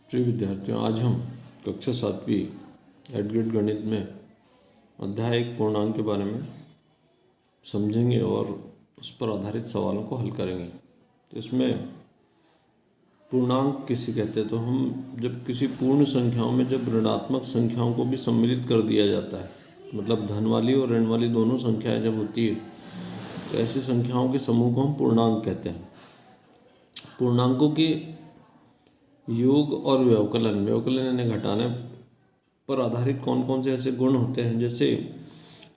प्रिय विद्यार्थियों, आज हम कक्षा 7वीं एड ग्रेड गणित में अध्याय 1 पूर्णांक के बारे में समझेंगे और उस पर आधारित सवालों को हल करेंगे। तो इसमें पूर्णांक किसे कहते हैं? तो हम जब किसी पूर्ण संख्याओं में जब ऋणात्मक संख्याओं को भी सम्मिलित कर दिया जाता है, मतलब धन वाली और ऋण वाली दोनों संख्याएं जब होती है, तो ऐसी संख्याओं के समूह को हम पूर्णांक कहते हैं। पूर्णांकों के योग और व्यवकलन यानी घटाने पर आधारित कौन कौन से ऐसे गुण होते हैं, जैसे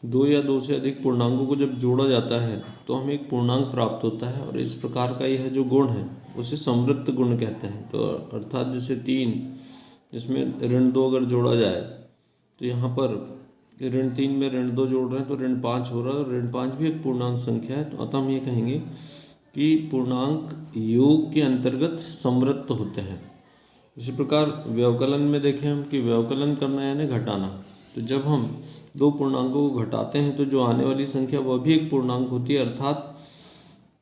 दो या दो से अधिक पूर्णांकों को जब जोड़ा जाता है तो हमें एक पूर्णांक प्राप्त होता है, और इस प्रकार का यह जो गुण है उसे समृद्ध गुण कहते हैं। तो अर्थात जैसे 3, जिसमें ऋण 2 अगर जोड़ा जाए तो यहाँ पर ऋण 3 में ऋण 2 जोड़ रहे हैं तो ऋण 5 हो रहा है, और ऋण 5 भी एक पूर्णांक संख्या है। तो अतः हम ये कहेंगे कि पूर्णांक योग के अंतर्गत समृद्ध होते हैं। इसी प्रकार व्यवकलन में देखें हम कि व्यवकलन करना यानी घटाना। तो जब हम दो पूर्णांकों को घटाते हैं तो जो आने वाली संख्या वह भी एक पूर्णांक होती है, अर्थात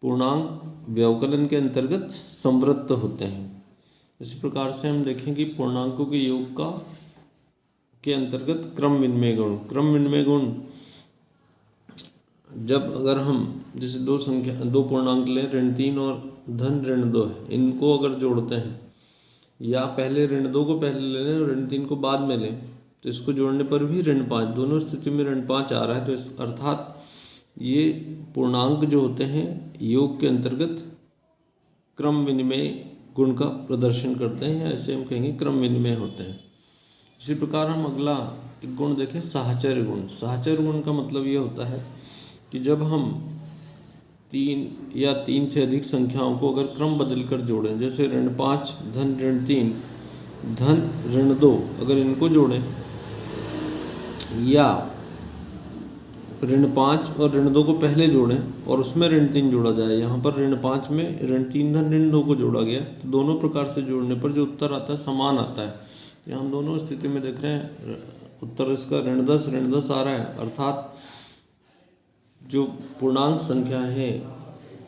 पूर्णांक व्यवकलन के अंतर्गत समृद्ध होते हैं। इसी प्रकार से हम देखें कि पूर्णांकों के योग के अंतर्गत क्रम विनिमय गुण जब अगर हम जैसे दो पूर्णांक लें, ऋण 3 और धन ऋण 2 है, इनको अगर जोड़ते हैं, या पहले ऋण 2 को पहले ले लें और ऋण 3 को बाद में लें, तो इसको जोड़ने पर भी ऋण 5, दोनों स्थिति में ऋण 5 आ रहा है। तो इस अर्थात ये पूर्णांक जो होते हैं योग के अंतर्गत क्रम विनिमय गुण का प्रदर्शन करते हैं, ऐसे हम कहेंगे क्रम विनिमय होते हैं। इसी प्रकार हम अगला एक गुण देखें, साहचर्य गुण। साहचर्य गुण का मतलब ये होता है कि जब हम 3 या 3 से अधिक संख्याओं को अगर क्रम बदल कर जोड़ें, जैसे ऋण 5 धन ऋण 3 धन ऋण 2, अगर इनको जोड़ें, या ऋण 5 और ऋण 2 को पहले जोड़ें और उसमें ऋण 3 जोड़ा जाए, यहाँ पर ऋण 5 में ऋण 3 धन ऋण 2 को जोड़ा गया, तो दोनों प्रकार से जोड़ने पर जो उत्तर आता है समान आता है। यहाँ हम दोनों स्थिति में देख रहे हैं उत्तर इसका ऋण 10 आ रहा है, अर्थात जो पूर्णांक संख्या है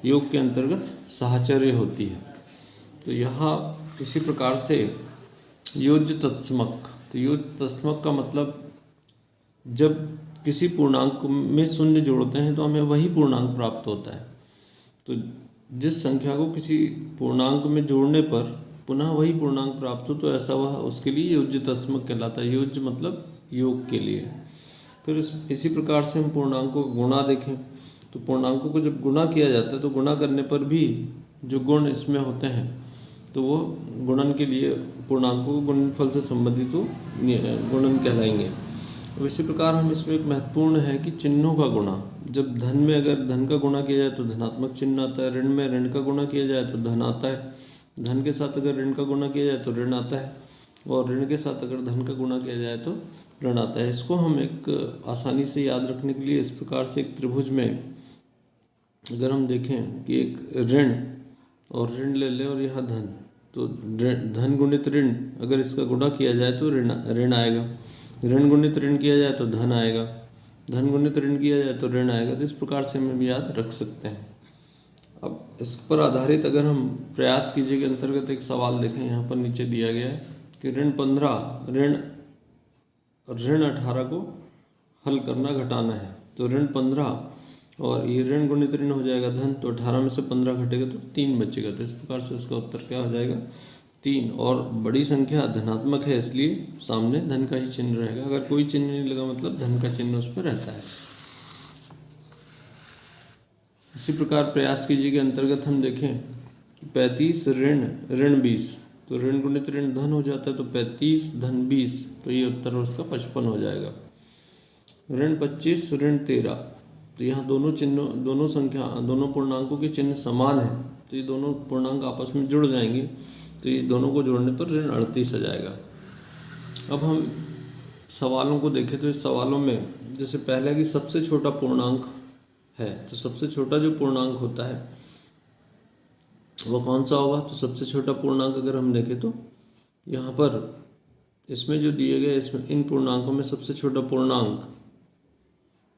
योग के अंतर्गत साहचर्य होती है। तो यहाँ इसी प्रकार से योज्य तत्समक। तो योज्य तत्समक का मतलब जब किसी पूर्णांक में शून्य जोड़ते हैं तो हमें वही पूर्णांक प्राप्त होता है। तो जिस संख्या को किसी पूर्णांक में जोड़ने पर पुनः वही पूर्णांक प्राप्त हो, तो ऐसा वह उसके लिए योज्य तत्समक कहलाता है। योज्य मतलब योग के लिए। फिर इसी प्रकार से हम पूर्णांकों को गुणा देखें, तो पूर्णांकों को जब गुणा किया जाता है तो गुणा करने पर भी जो गुण इसमें होते हैं तो वो गुणन के लिए पूर्णांकों को गुणनफल से संबंधित तो गुणन कहलाएंगे। अब इसी प्रकार हम इसमें एक महत्वपूर्ण है कि चिन्हों का गुणा। जब धन में अगर धन का गुणा किया जाए तो धनात्मक चिन्ह आता है, ऋण में ऋण का गुणा किया जाए तो धन आता है, धन के साथ अगर ऋण का गुणा किया जाए तो ऋण आता है, और ऋण के साथ अगर धन का गुणा किया जाए तो ऋण आता है। इसको हम एक आसानी से याद रखने के लिए इस प्रकार से एक त्रिभुज में अगर हम देखें कि एक ऋण और ऋण ले लें और यहाँ धन, तो धन गुणित ऋण अगर इसका गुणा किया जाए तो ऋण आएगा, ऋण गुणित ऋण किया जाए तो धन आएगा, धन गुणित ऋण किया जाए तो ऋण आएगा। तो इस प्रकार से हम याद रख सकते हैं। अब इस पर आधारित अगर हम प्रयास कीजिए के अंतर्गत एक सवाल देखें, यहाँ पर नीचे दिया गया है कि ऋण 15 ऋण 18 को हल करना, घटाना है। तो ऋण 15 और ये ऋण गुणित ऋण हो जाएगा धन, तो 18 में से 15 घटेगा तो 3 बचेगा। तो इस प्रकार से इसका उत्तर क्या हो जाएगा? 3। और बड़ी संख्या धनात्मक है इसलिए सामने धन का ही चिन्ह रहेगा। अगर कोई चिन्ह नहीं लगा मतलब धन का चिन्ह उस पर रहता है। इसी प्रकार प्रयास कीजिए के अंतर्गत हम देखें 35 ऋण 20, तो ऋण गुणित ऋण धन हो जाता है, तो 35 धन 20, तो ये उत्तर उसका 55 हो जाएगा। ऋण 25 ऋण 13, तो यहाँ दोनों पूर्णांकों के चिन्ह समान है, तो ये दोनों पूर्णांक आपस में जुड़ जाएंगे, तो ये दोनों को जोड़ने पर ऋण 38 आ जाएगा। अब हम सवालों को देखें तो इस सवालों में जैसे पहले कि सबसे छोटा पूर्णांक है, तो सबसे छोटा जो पूर्णांक होता है वो कौन सा होगा? तो सबसे छोटा पूर्णांक अगर हम देखें तो यहाँ पर इसमें जो दिए गए इसमें इन पूर्णांकों में सबसे छोटा पूर्णांक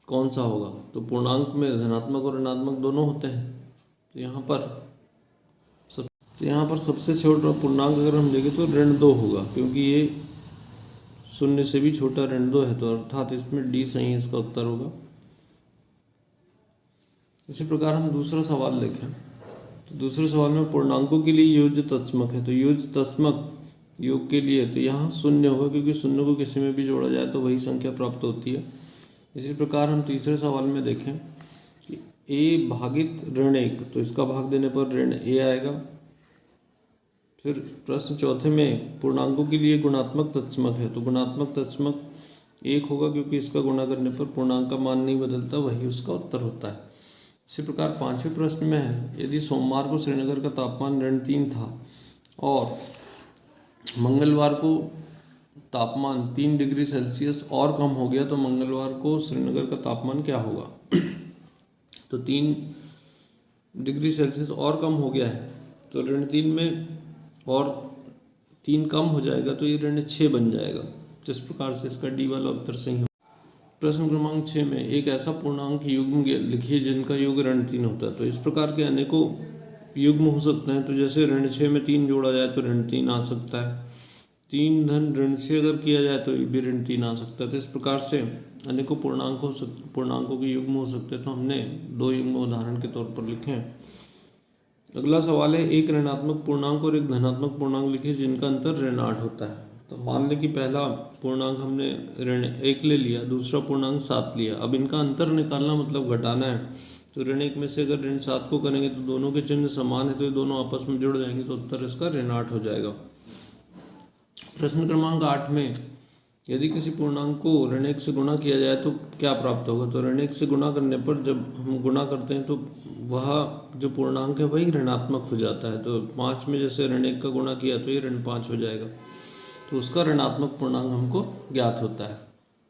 कौन सा होगा? तो पूर्णांक में धनात्मक और ऋणात्मक दोनों होते हैं, तो यहाँ पर तो यहाँ पर सबसे छोटा पूर्णांक अगर हम देखें तो ऋण 2 होगा, क्योंकि ये शून्य से भी छोटा ऋण 2 है, तो अर्थात इसमें डी सही है, इसका उत्तर होगा। इसी प्रकार हम दूसरा सवाल देखें तो दूसरे सवाल में पूर्णांकों के लिए योज्य तत्समक है, तो योज्य तत्समक योग के लिए तो यहाँ शून्य होगा, क्योंकि शून्य को किसी में भी जोड़ा जाए तो वही संख्या प्राप्त होती है। इसी प्रकार हम तीसरे सवाल में देखें कि a भागित ऋण 1, तो इसका भाग देने पर ऋण a आएगा। फिर प्रश्न चौथे में पूर्णांकों के लिए गुणात्मक तत्समक है, तो गुणात्मक तत्समक 1 होगा, क्योंकि इसका गुणा करने पर पूर्णांक का मान नहीं बदलता, वही उसका उत्तर होता है। इसी प्रकार पांचवें प्रश्न में है, यदि सोमवार को श्रीनगर का तापमान ऋण 3 था और मंगलवार को तापमान 3 डिग्री सेल्सियस और कम हो गया, तो मंगलवार को श्रीनगर का तापमान क्या होगा? तो 3 डिग्री सेल्सियस और कम हो गया है, तो ऋण 3 में और 3 कम हो जाएगा, तो ये ऋण 6 बन जाएगा। जिस प्रकार से इसका डी वाला उत्तर सही हो। प्रश्न क्रमांक 6 में एक ऐसा पूर्णांक युग्म लिखिए जिनका योग ऋण 3 होता है। तो इस प्रकार के अनेकों युग्म हो सकते हैं। तो जैसे ऋण 6 में 3 जोड़ा जाए तो ऋण 3 आ सकता है, 3 धन ऋण 6 अगर किया जाए तो भी ऋण 3 आ सकता है। तो इस प्रकार से अनेकों पूर्णांकों के युग्म हो सकते हैं। तो हमने 2 युग्म उदाहरण के तौर पर लिखे हैं। अगला सवाल है, एक ऋणात्मक पूर्णांक और एक धनात्मक पूर्णांक लिखिए जिनका अंतर ऋण 8 होता है। तो मान लें कि पहला पूर्णांक हमने ऋण 1 ले लिया, दूसरा पूर्णांक 7 लिया। अब इनका अंतर निकालना मतलब घटाना है। तो ऋण 1 में से अगर ऋण 7 को करेंगे तो दोनों के चिन्ह समान है, तो ये दोनों आपस में जुड़ जाएंगे, तो उत्तर इसका ऋण 8 हो जाएगा। प्रश्न क्रमांक 8 में यदि किसी पूर्णांक को ऋण 1 से गुणा किया जाए तो क्या प्राप्त होगा? तो ऋण 1 से गुणा करने पर जब हम गुणा करते हैं तो वह जो पूर्णांक है वही ऋणात्मक हो जाता है। तो 5 में जैसे ऋण 1 का गुणा किया तो ये ऋण 5 हो जाएगा, तो उसका ऋणात्मक पूर्णांक हमको ज्ञात होता है।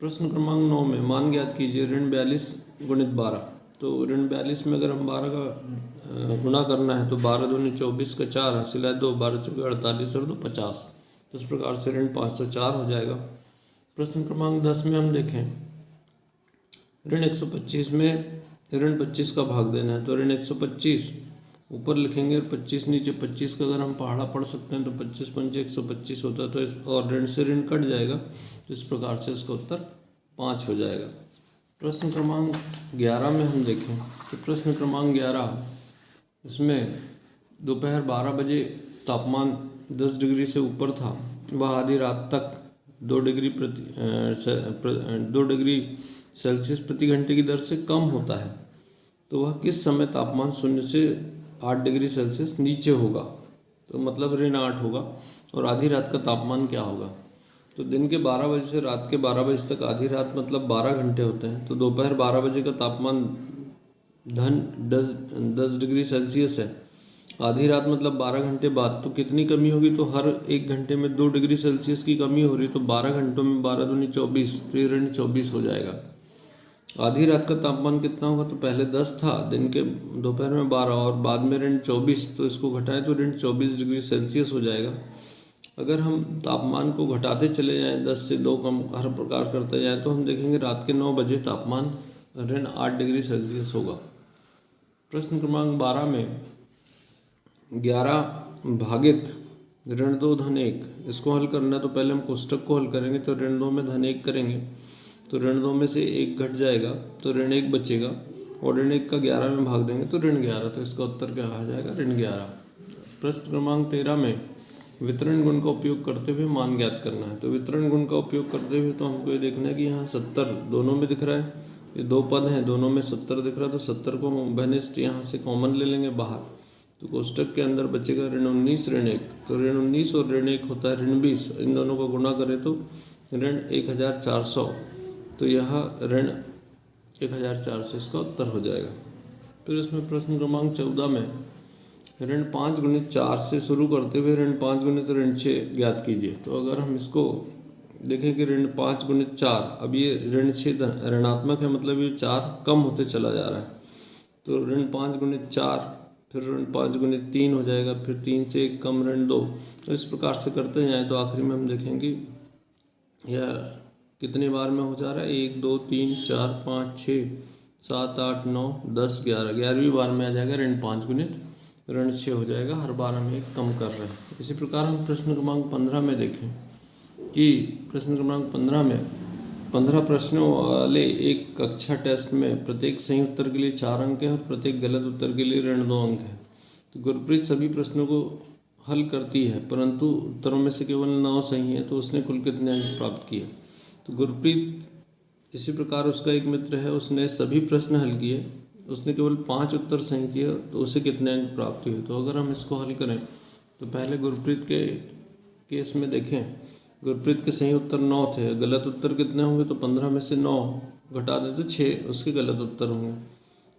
प्रश्न क्रमांक 9 में मान ज्ञात कीजिए ऋण 42 गुणित 12। तो ऋण 42 में अगर हम 12 का गुणा करना है तो 12 दूनी 24 का 4 हासिल है 2, 12 चौके 48 और 2 50। इस प्रकार से ऋण 504 हो जाएगा। प्रश्न क्रमांक 10 में हम देखें, ऋण 125 में ऋण 25 का भाग देना है। तो ऋण 125 ऊपर लिखेंगे और 25 नीचे। 25 का अगर हम पहाड़ा पढ़ सकते हैं तो 25 पंजे 125 होता है, तो इस और ऋण से ऋण कट जाएगा, तो इस प्रकार से इसका उत्तर 5 हो जाएगा। प्रश्न क्रमांक 11 में हम देखें तो प्रश्न क्रमांक 11 इसमें दोपहर 12 बजे तापमान 10 डिग्री से ऊपर था, वह आधी रात तक 2 डिग्री सेल्सियस प्रति घंटे की दर से कम होता है, तो वह किस समय तापमान 0 से 8 डिग्री सेल्सियस नीचे होगा? तो मतलब ऋण 8 होगा। और आधी रात का तापमान क्या होगा? तो दिन के 12 बजे से रात के 12 बजे तक आधी रात मतलब 12 घंटे होते हैं। तो दोपहर 12 बजे का तापमान धन 10 डिग्री सेल्सियस है, आधी रात मतलब 12 घंटे बाद, तो कितनी कमी होगी? तो हर 1 घंटे में 2 डिग्री सेल्सियस की कमी हो रही है, तो 12 घंटों में 12 दूनी 24, तो ये ऋण 24 हो जाएगा। आधी रात का तापमान कितना होगा? तो पहले 10 था, दिन के दोपहर में 12 और बाद में ऋण 24, तो इसको घटाएं तो ऋण 24 डिग्री सेल्सियस हो जाएगा। अगर हम तापमान को घटाते चले जाएं, 10 से 2 कम हर प्रकार करते जाएं, तो हम देखेंगे रात के 9 बजे तापमान ऋण 8 डिग्री सेल्सियस होगा। प्रश्न क्रमांक 12 में 11 भागित ऋण 2 धन 1, इसको हल करना है तो पहले हम कोष्टक को हल करेंगे। तो ऋण 2 में धन 1 करेंगे तो ऋण 2 में से 1 घट जाएगा, तो ऋण 1 बचेगा, और ऋण 1 का 11 में भाग देंगे तो ऋण 11, तो इसका उत्तर क्या आ जाएगा? ऋण 11। प्रश्न क्रमांक 13 में वितरण गुण का उपयोग करते हुए मान ज्ञात करना है। तो वितरण गुण का उपयोग करते हुए तो हमको ये देखना है कि यहाँ 70 दोनों में दिख रहा है, ये 2 पद हैं, दोनों में 70 दिख रहा है, तो 70 को हम घनिष्ठ यहाँ से कॉमन ले लेंगे बाहर, तो कोष्टक के अंदर बचेगा ऋण 19 ऋण 1। तो ऋण 19 और ऋण 1 होता है ऋण 20, इन दोनों को गुणा करें तो ऋण 1400, तो यह ऋण 1400 इसका उत्तर हो जाएगा। फिर इसमें प्रश्न क्रमांक 14 में ऋण 5 गुणित 4 से शुरू करते हुए ऋण 5 गुणित ऋण 6 ज्ञात कीजिए। तो अगर हम इसको देखें कि ऋण 5 गुणित 4, अब ये ऋण 6 ऋणात्मक है, मतलब ये 4 कम होते चला जा रहा है, तो ऋण 5 गुणित 4, फिर ऋण 5 गुणित 3 हो जाएगा, फिर 3 से 1 कम ऋण 2, तो इस प्रकार से करते जाएँ तो आखिरी में हम देखेंगे यह कितने बार में हो जा रहा है? 1 2 3 4 5 6 7 8 9 10 11, 11वीं बार में आ जाएगा ऋण 5 गुणित ऋण 6 हो जाएगा, हर बार हम एक कम कर रहे हैं। इसी प्रकार हम प्रश्न क्रमांक 15 में देखें कि प्रश्न क्रमांक 15 में 15 प्रश्नों वाले एक कक्षा टेस्ट में प्रत्येक सही उत्तर के लिए 4 अंक हैं और प्रत्येक गलत उत्तर के लिए ऋण 2 अंक है। तो गुरप्रीत सभी प्रश्नों को हल करती है, परंतु उत्तरों में से केवल 9 सही है, तो उसने कुल कितने अंक प्राप्त किए? तो गुरप्रीत, इसी प्रकार उसका एक मित्र है, उसने सभी प्रश्न हल किए, उसने केवल 5 उत्तर सही किए, तो उसे कितने अंक प्राप्त हुए? तो अगर हम इसको हल करें तो पहले गुरप्रीत के केस में देखें, गुरप्रीत के सही उत्तर 9 थे, गलत उत्तर कितने होंगे? तो 15 में से 9 घटा दें तो 6 उसके गलत उत्तर होंगे।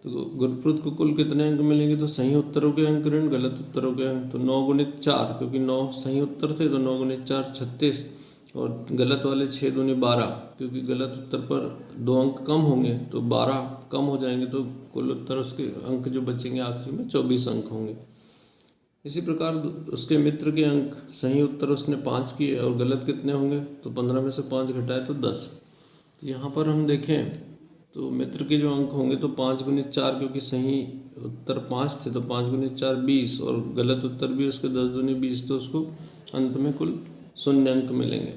तो गुरप्रीत को कुल कितने अंक मिलेंगे? तो सही उत्तरों के अंक ऋण गलत उत्तरों के अंक, तो 9 गुणित 4, क्योंकि 9 सही उत्तर थे तो 9 गुणित 4 36, और गलत वाले 6 दूनी 12, क्योंकि गलत उत्तर पर 2 अंक कम होंगे तो 12 कम हो जाएंगे, तो कुल उत्तर उसके अंक जो बचेंगे आखिरी में 24 अंक होंगे। इसी प्रकार उसके मित्र के अंक, सही उत्तर उसने 5 किए और गलत कितने होंगे? तो 15 में से 5 घटाए तो 10। तो यहाँ पर हम देखें तो मित्र के जो अंक होंगे तो 5 गुणित 4, क्योंकि सही उत्तर 5 थे तो 5 गुणित 4 20, और गलत उत्तर भी उसके 10 दूनी 20, तो उसको अंत में कुल 0 अंक मिलेंगे।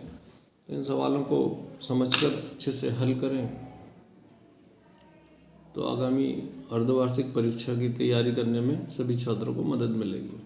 तो इन सवालों को समझकर अच्छे से हल करें तो आगामी अर्धवार्षिक परीक्षा की तैयारी करने में सभी छात्रों को मदद मिलेगी।